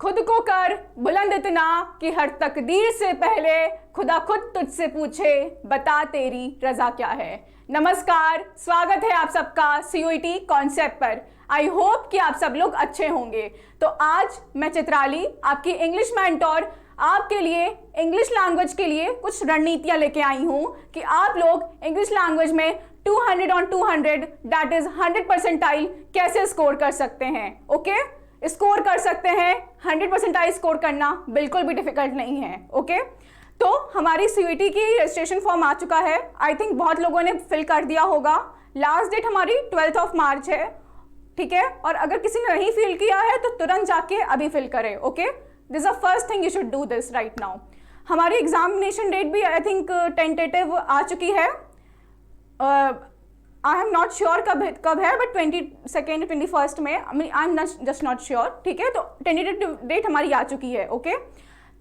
खुद को कर बुलंद इतना कि हर तकदीर से पहले खुदा खुद तुझसे पूछे बता तेरी रजा क्या है। नमस्कार, स्वागत है आप सबका सीयूईटी कॉन्सेप्ट पर। आई होप कि आप सब लोग अच्छे होंगे। तो आज मैं चित्राली, आपकी इंग्लिश मेंटोर, आपके लिए इंग्लिश लैंग्वेज के लिए कुछ रणनीतियां लेके आई हूं कि आप लोग इंग्लिश लैंग्वेज में 200 on 200 दैट इज 100 परसेंटाइल कैसे स्कोर कर सकते हैं। ओके, स्कोर कर सकते हैं। 100 परसेंटाइल स्कोर करना बिल्कुल भी डिफिकल्ट नहीं है। ओके, तो हमारी सीयूईटी की रजिस्ट्रेशन फॉर्म आ चुका है। आई थिंक बहुत लोगों ने फिल कर दिया होगा। लास्ट डेट हमारी 12 मार्च है, ठीक है। और अगर किसी ने नहीं फिल किया है तो तुरंत जाके अभी फिल करें। Okay, this a first thing you should do this right now. हमारी एग्जामिनेशन डेट भी आई थिंक टेंटेटिव आ चुकी है। आई एम नॉट श्योर कब है, बट 22nd 21st में I am just not sure, ठीक है। तो टेंटेटिव डेट हमारी आ चुकी है। ओके,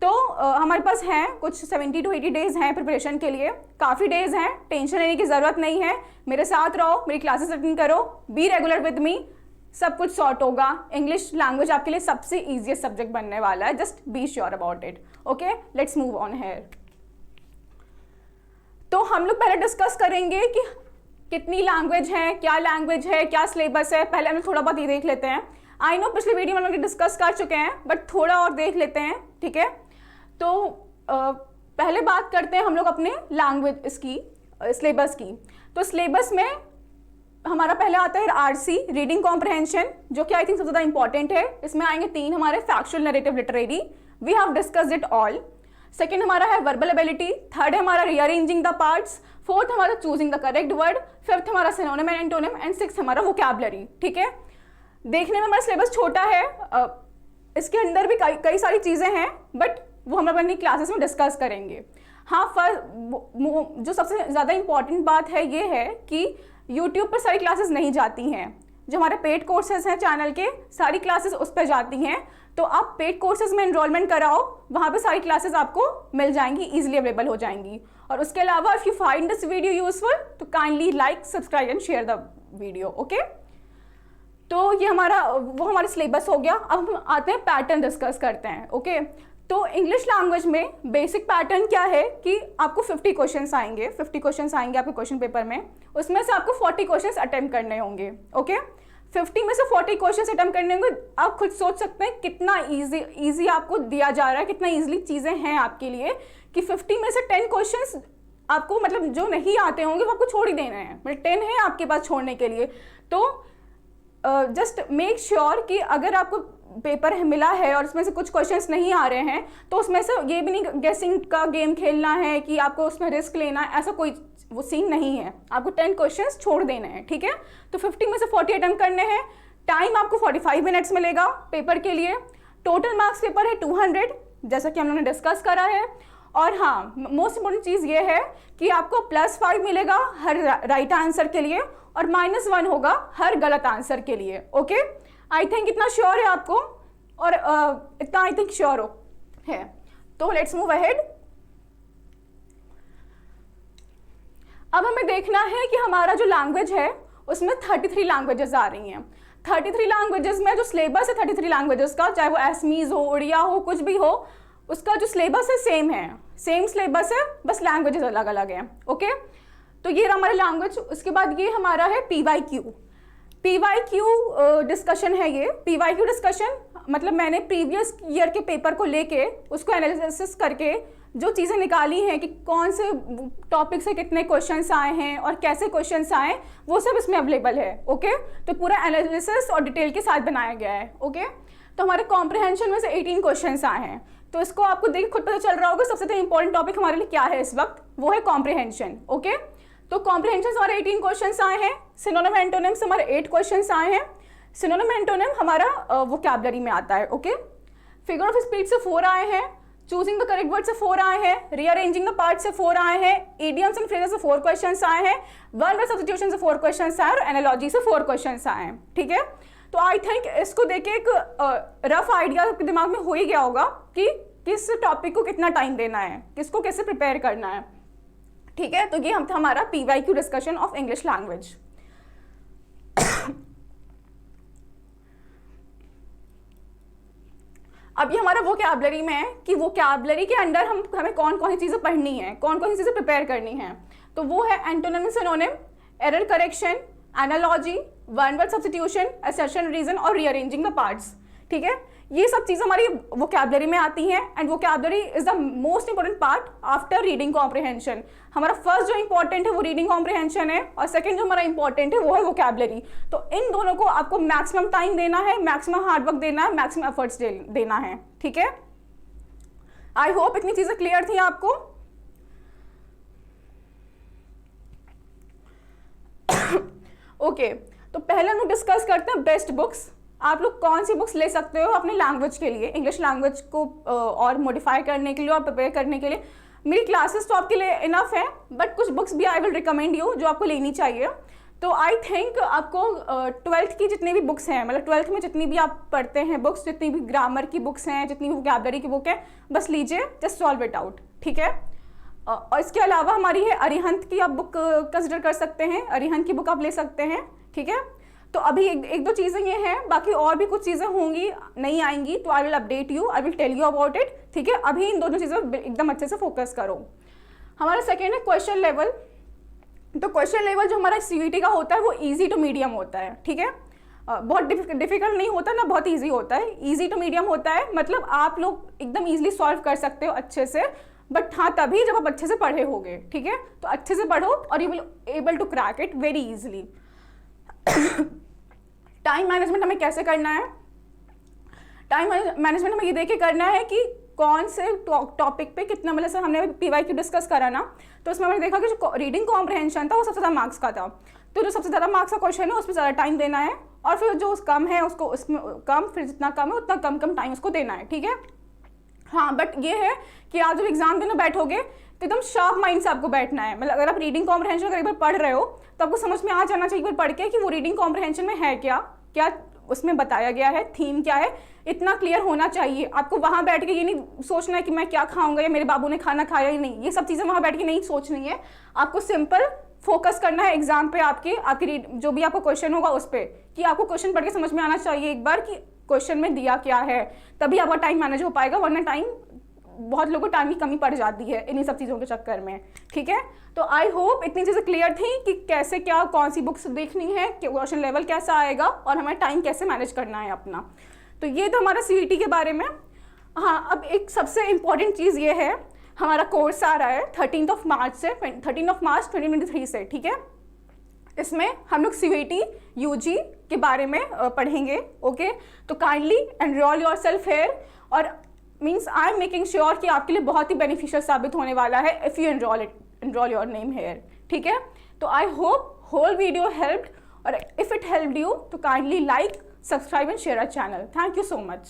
तो हमारे पास हैं कुछ 70 to 80 डेज हैं प्रिपरेशन के लिए। काफ़ी डेज हैं, टेंशन लेने की ज़रूरत नहीं है। मेरे साथ रहो, मेरी क्लासेस अटेंड करो, बी रेगुलर विद मी, सब कुछ सॉर्ट होगा। इंग्लिश लैंग्वेज आपके लिए सबसे ईजीएस्ट सब्जेक्ट बनने वाला है। Just be sure about it. Okay, let's move on here. तो हम लोग पहले डिस्कस करेंगे कि कितनी लैंग्वेज है, क्या लैंग्वेज है, क्या सिलेबस है। पहले हम लोग थोड़ा बहुत ये देख लेते हैं। आई नो पिछले वीडियो में हम लोग डिस्कस कर चुके हैं, बट थोड़ा और देख लेते हैं, ठीक है। तो पहले बात करते हैं हम लोग अपने लैंग्वेज इसकी सिलेबस की। तो सिलेबस में हमारा पहला आता है आरसी, रीडिंग कॉम्प्रहेंशन, जो कि आई थिंक सबसे ज़्यादा इंपॉर्टेंट है। इसमें आएंगे 3 हमारे factual, narrative, literary. We have discussed it all. Second हमारा है वर्बल एबिलिटी। थर्ड है हमारा रीअरेंजिंग द पार्ट्स। फोर्थ हमारा choosing the correct word. Fifth हमारा synonym and antonym and sixth हमारा वोकैबुलरी, ठीक है। देखने में हमारा सिलेबस छोटा है, इसके अंदर भी कई सारी चीज़ें हैं, बट वो हम अपनी क्लासेस में डिस्कस करेंगे। हाँ, जो सबसे ज़्यादा इंपॉर्टेंट बात है ये है कि यूट्यूब पर सारी क्लासेस नहीं जाती हैं। जो हमारे पेड कोर्सेज हैं चैनल के, सारी क्लासेस उस पर जाती हैं। तो आप पेड कोर्सेज में एनरोलमेंट कराओ, वहाँ पे सारी क्लासेस आपको मिल जाएंगी, इजीली अवेलेबल हो जाएंगी। और उसके अलावा if you find this video useful तो kindly like, subscribe and share the video. Okay, तो ये हमारा सिलेबस हो गया। अब हम आते हैं पैटर्न डिस्कस करते हैं। ओके, तो इंग्लिश लैंग्वेज में बेसिक पैटर्न क्या है कि आपको 50 क्वेश्चंस आएंगे। 50 क्वेश्चंस आएंगे आपके क्वेश्चन पेपर में। उसमें से आपको 40 क्वेश्चंस अटेम्प्ट करने होंगे। ओके, 50 में से 40 क्वेश्चंस अटेम्प्ट करने होंगे। आप खुद सोच सकते हैं कितना ईजी आपको दिया जा रहा है, कितना ईजिली चीज़ें हैं आपके लिए कि 50 में से 10 क्वेश्चंस आपको मतलब जो नहीं आते होंगे वो आपको छोड़ ही देने हैं। मतलब 10 है आपके पास छोड़ने के लिए। तो जस्ट मेक श्योर कि अगर आपको पेपर मिला है और उसमें से कुछ क्वेश्चंस नहीं आ रहे हैं तो उसमें से ये भी नहीं गेसिंग का गेम खेलना है कि आपको उसमें रिस्क लेना है, ऐसा कोई वो सीन नहीं है। आपको 10 क्वेश्चंस छोड़ देने हैं, ठीक है। तो 50 में से 40 अटेम्प्ट करने हैं। टाइम आपको 45 मिनट्स मिलेगा पेपर के लिए। टोटल मार्क्स पेपर है 200, जैसा कि हम लोगों ने डिस्कस करा है। और हाँ, मोस्ट इंपॉर्टेंट चीज़ ये है कि आपको +5 मिलेगा हर राइट आंसर के लिए और -1 होगा हर गलत आंसर के लिए। ओके, आई थिंक इतना श्योर है आपको, और इतना आई थिंक श्योर है। तो लेट्स मूव अहेड। अब हमें देखना है कि हमारा जो लैंग्वेज है उसमें 33 लैंग्वेजेस आ रही हैं। 33 लैंग्वेजेस में जो सिलेबस है 33 लैंग्वेजेस का, चाहे वो एसमीज हो, उड़िया हो, कुछ भी हो, उसका जो सिलेबस है सेम सिलेबस है, बस लैंग्वेजेस अलग अलग हैं। ओके, तो ये रहा हमारा लैंग्वेज। उसके बाद ये हमारा है PYQ डिस्कशन है। ये PYQ डिस्कशन मतलब मैंने प्रीवियस ईयर के पेपर को लेके उसको एनालिसिस करके जो चीज़ें निकाली हैं कि कौन से टॉपिक से कितने क्वेश्चंस आए हैं और कैसे क्वेश्चंस आए, वो सब इसमें अवेलेबल है। ओके, तो पूरा एनालिसिस और डिटेल के साथ बनाया गया है। ओके, तो हमारे कॉम्प्रहेंशन में से 18 क्वेश्चंस आए हैं। तो इसको आपको देख खुद पता चल रहा होगा सबसे इंपॉर्टेंट टॉपिक हमारे लिए क्या है इस वक्त, वो है कॉम्प्रहेंशन। ओके, तो कॉम्प्रहेंशन हमारे 18 क्वेश्चंस आए हैं। सिनोनिम एंटोनिम्स हमारे 8 क्वेश्चंस आए हैं। सिनोनिम एंटोनिम हमारा वोकैबुलरी में आता है। ओके, फिगर ऑफ स्पीच से 4 आए हैं। चूजिंग द करेक्ट वर्ड से 4 आए हैं। रीअरेंजिंग द पार्ट से 4 आए हैं। इडियम्स एंड फ्रेजेस से 4 क्वेश्चंस आए हैं। वन वर्ड सब्स्टिट्यूशन से 4 क्वेश्चंस आए और एनालॉजी से 4 क्वेश्चंस आए हैं, ठीक है। तो आई थिंक इसको देख के एक रफ आइडिया आपके दिमाग में हो ही गया होगा कि किस टॉपिक को कितना टाइम देना है, किसको कैसे प्रिपेयर करना है, ठीक है। तो ये हमारा PYQ discussion of English language. अब ये हमारा वोकैबुलरी में है कि वोकैबुलरी के अंदर हमें कौन कौन सी चीज़ें पढ़नी है, कौन कौन सी चीज़ें प्रिपेयर करनी है। तो वो है antonym, synonym, error correction, analogy, one word substitution, assertion, reason और रीअरेंजिंग द पार्ट्स। ठीक है, ये सब चीज़ें हमारी वोकैबुलरी में आती हैं and vocabulary is the most important part after reading comprehension. हमारा फर्स्ट जो इंपॉर्टेंट है वो रीडिंग कॉम्प्रिहेंशन है और सेकंड जो हमारा इंपॉर्टेंट है वो है वोकैबुलरी। तो इन दोनों को आपको मैक्सिमम टाइम देना है, मैक्सिमम हार्डवर्क देना है, मैक्सिमम एफर्ट्स देना है। ठीक है, आई होप इतनी चीज़ें क्लियर थी आपको। ओके, तो पहले हम लोग डिस्कस करते हैं बेस्ट बुक्स। आप लोग कौन सी बुक्स ले सकते हो अपने लैंग्वेज के लिए, इंग्लिश लैंग्वेज को और मॉडिफाई करने के लिए और प्रिपेयर करने के लिए। मेरी क्लासेस तो आपके लिए इनफ है, बट कुछ बुक्स भी आई विल रिकमेंड यू जो आपको लेनी चाहिए। तो आई थिंक आपको 12th की जितनी भी बुक्स हैं, मतलब 12th में जितनी भी आप पढ़ते हैं बुक्स, जितनी भी ग्रामर की बुक्स हैं, जितनी भी वोकैबुलरी की बुक है, बस लीजिए, जस्ट सॉल्व इट आउट। ठीक है, और इसके अलावा हमारी है अरिहंत की आप बुक कंसिडर कर सकते हैं, अरिहंत की बुक आप ले सकते हैं। ठीक है, तो अभी एक दो चीज़ें ये हैं, बाकी और भी कुछ चीज़ें होंगी, नहीं आएंगी तो I will update you, I will tell you about it. ठीक है, अभी इन दोनों चीज़ों पर एकदम अच्छे से फोकस करो। हमारा सेकेंड है क्वेश्चन लेवल। तो क्वेश्चन लेवल जो हमारा CVT का होता है वो ईजी टू मीडियम होता है। ठीक है, बहुत डिफिकल्ट नहीं होता ना, बहुत ईजी होता है, ईजी टू मीडियम होता है, मतलब आप लोग एकदम ईजिली सॉल्व कर सकते हो अच्छे से, बट हाँ तभी जब आप अच्छे से पढ़े होगे। ठीक है, तो अच्छे से पढ़ो और you will able to crack it very easily. Time management हमें कैसे करना है? टाइम मैनेजमेंट हमें ये देख के करना है कि कौन से टॉपिक पे कितना, मतलब से हमने PYQ डिस्कस करा ना, तो उसमें हमने देखा कि जो रीडिंग कॉम्प्रिहेंशन था वो सबसे ज़्यादा मार्क्स का था। तो जो सबसे ज़्यादा मार्क्स का क्वेश्चन है उसमें ज़्यादा टाइम देना है, और फिर जो कम है उसको उसमें कम, फिर जितना कम है उतना कम टाइम उसको देना है। ठीक है, हाँ, बट ये है कि आप जब एग्जाम देने बैठोगे तो एकदम शार्प माइंड से आपको बैठना है। मतलब अगर आप रीडिंग कॉम्प्रिहेंशन अगर एक बार पढ़ रहे हो तो आपको समझ में आ जाना चाहिए एक बार पढ़ के कि वो रीडिंग कॉम्प्रिहेंशन में है क्या, क्या उसमें बताया गया है, थीम क्या है, इतना क्लियर होना चाहिए। आपको वहाँ बैठ के ये नहीं सोचना है कि मैं क्या खाऊंगा या मेरे बाबू ने खाना खाया ही नहीं, ये सब चीज़ें वहाँ बैठ के नहीं सोचनी है। आपको सिंपल फोकस करना है एग्जाम पे, आपकी जो भी आपको क्वेश्चन होगा उस पर, कि आपको क्वेश्चन पढ़ के समझ में आना चाहिए एक बार कि क्वेश्चन में दिया क्या है, तभी आपका टाइम मैनेज हो पाएगा, वरना टाइम बहुत लोगों को टाइम की कमी पड़ जाती है इन्हीं सब चीज़ों के चक्कर में। ठीक है, तो आई होप इतनी चीज़ें क्लियर थी कि कैसे क्या कौन सी बुक्स देखनी है, क्वेश्चन लेवल कैसा आएगा और हमें टाइम कैसे मैनेज करना है अपना। तो ये तो हमारा CVT के बारे में। हाँ, अब एक सबसे इम्पॉर्टेंट चीज़ ये है, हमारा कोर्स आ रहा है 13 मार्च से 2023 से। ठीक है, इसमें हम लोग CVT UG के बारे में पढ़ेंगे। ओके, तो kindly enroll yourself here, और means I am making sure कि आपके लिए बहुत ही बेनिफिशियल साबित होने वाला है if you enrol your name here. ठीक है, तो I hope whole video helped, और इफ़ इट हेल्प्ड यू तो kindly like, subscribe and share our channel. Thank you so much.